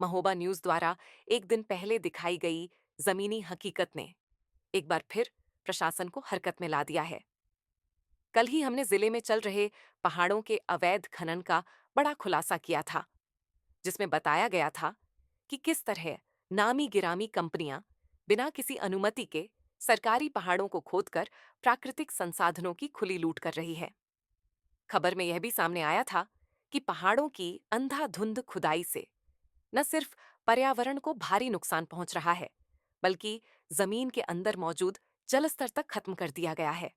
Mahoba news द्वारा एक दिन पहले दिखाई गई जमीनी हकीकत ने एक बार फिर प्रशासन को हरकत में ला दिया है। कल ही हमने जिले में चल रहे पहाड़ों के अवैध खनन का बड़ा खुलासा किया था, जिसमें बताया गया था कि किस तरह नामी गिरामी कंपनियां बिना किसी अनुमति के सरकारी पहाड़ों को खोदकर प्राकृतिक संसाधनों की खुली लूट कर रही है। खबर में यह भी सामने आया था कि पहाड़ों की अंधाधुंध खुदाई से न सिर्फ पर्यावरण को भारी नुकसान पहुंच रहा है, बल्कि जमीन के अंदर मौजूद जलस्तर तक खत्म कर दिया गया है।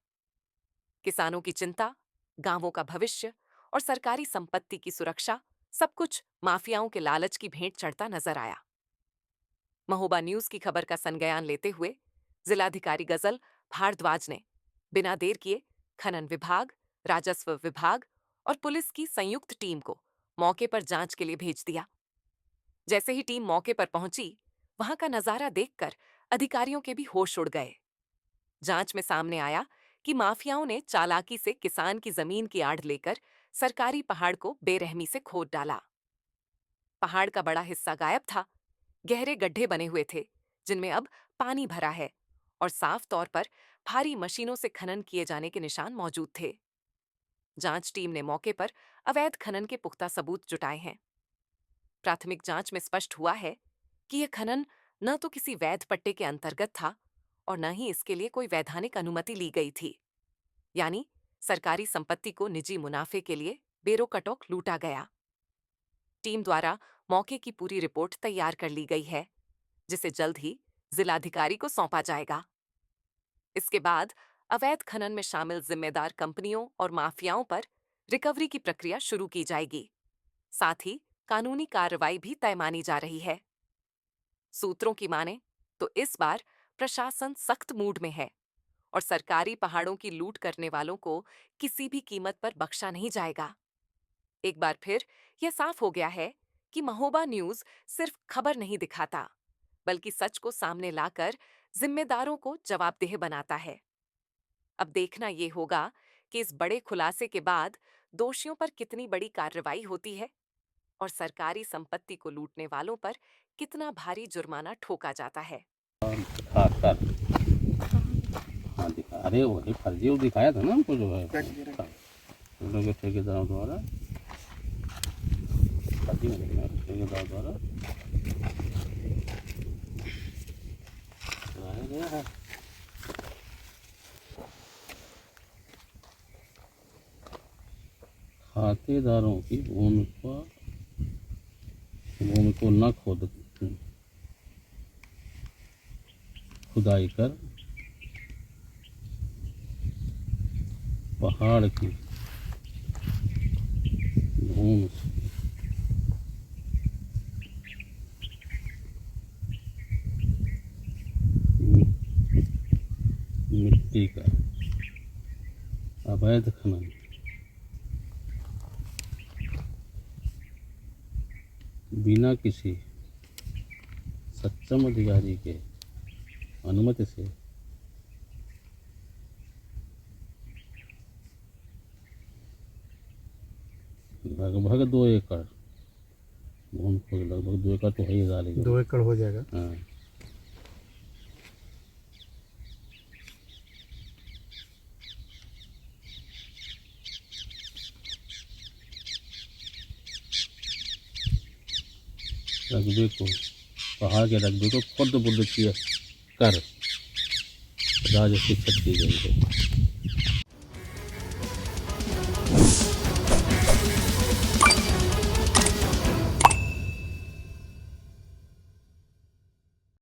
किसानों की चिंता, गांवों का भविष्य और सरकारी संपत्ति की सुरक्षा, सब कुछ माफियाओं के लालच की भेंट चढ़ता नजर आया। महोबा न्यूज की खबर का संज्ञान लेते हुए जिलाधिकारी गजल भारद्वाज ने बिना देर किए खनन विभाग, राजस्व विभाग और पुलिस की संयुक्त टीम को मौके पर जांच के लिए भेज दिया। जैसे ही टीम मौके पर पहुंची, वहां का नजारा देखकर अधिकारियों के भी होश उड़ गए। जांच में सामने आया कि माफियाओं ने चालाकी से किसान की जमीन की आड़ लेकर सरकारी पहाड़ को बेरहमी से खोद डाला। पहाड़ का बड़ा हिस्सा गायब था, गहरे गड्ढे बने हुए थे जिनमें अब पानी भरा है और साफ तौर पर भारी मशीनों से खनन किए जाने के निशान मौजूद थे। जांच टीम ने मौके पर अवैध खनन के पुख्ता सबूत जुटाए हैं। प्राथमिक जांच में स्पष्ट हुआ है कि यह खनन न तो किसी वैध पट्टे के अंतर्गत था और न ही इसके लिए कोई वैधानिक अनुमति ली गई थी। यानी सरकारी संपत्ति को निजी मुनाफे के लिए बेरोकटोक लूटा गया। टीम द्वारा मौके की पूरी रिपोर्ट तैयार कर ली गई है, जिसे जल्द ही जिलाधिकारी को सौंपा जाएगा। इसके बाद अवैध खनन में शामिल जिम्मेदार कंपनियों और माफियाओं पर रिकवरी की प्रक्रिया शुरू की जाएगी। साथ ही कानूनी कार्रवाई भी तय मानी जा रही है। सूत्रों की माने तो इस बार प्रशासन सख्त मूड में है और सरकारी पहाड़ों की लूट करने वालों को किसी भी कीमत पर बख्शा नहीं जाएगा। एक बार फिर यह साफ हो गया है कि महोबा न्यूज सिर्फ खबर नहीं दिखाता, बल्कि सच को सामने लाकर जिम्मेदारों को जवाबदेह बनाता है। अब देखना यह होगा कि इस बड़े खुलासे के बाद दोषियों पर कितनी बड़ी कार्रवाई होती है और सरकारी संपत्ति को लूटने वालों पर कितना भारी जुर्माना ठोका जाता है। हाँ सर। हाँ दिखा, अरे वही फर्जी वो दिखाया था ना हमको जो है उन लोगों के ठेकेदारों द्वारा, फर्जी में दिखाया ठेकेदार द्वारा कराया गया है। खातेदारों की भूमि को न खुदाई कर पहाड़ की भूमि मिट्टी का अवैध खनन बिना किसी सक्षम अधिकारी के अनुमति से लगभग 2 एकड़ भूमि को, लगभग 2 एकड़ तो है ही डालेगा, 2 एकड़ हो जाएगा। हाँ रकबे को, पहाड़ के रकबे को खुर्द बुर्द किया कर राजस्व की गई है।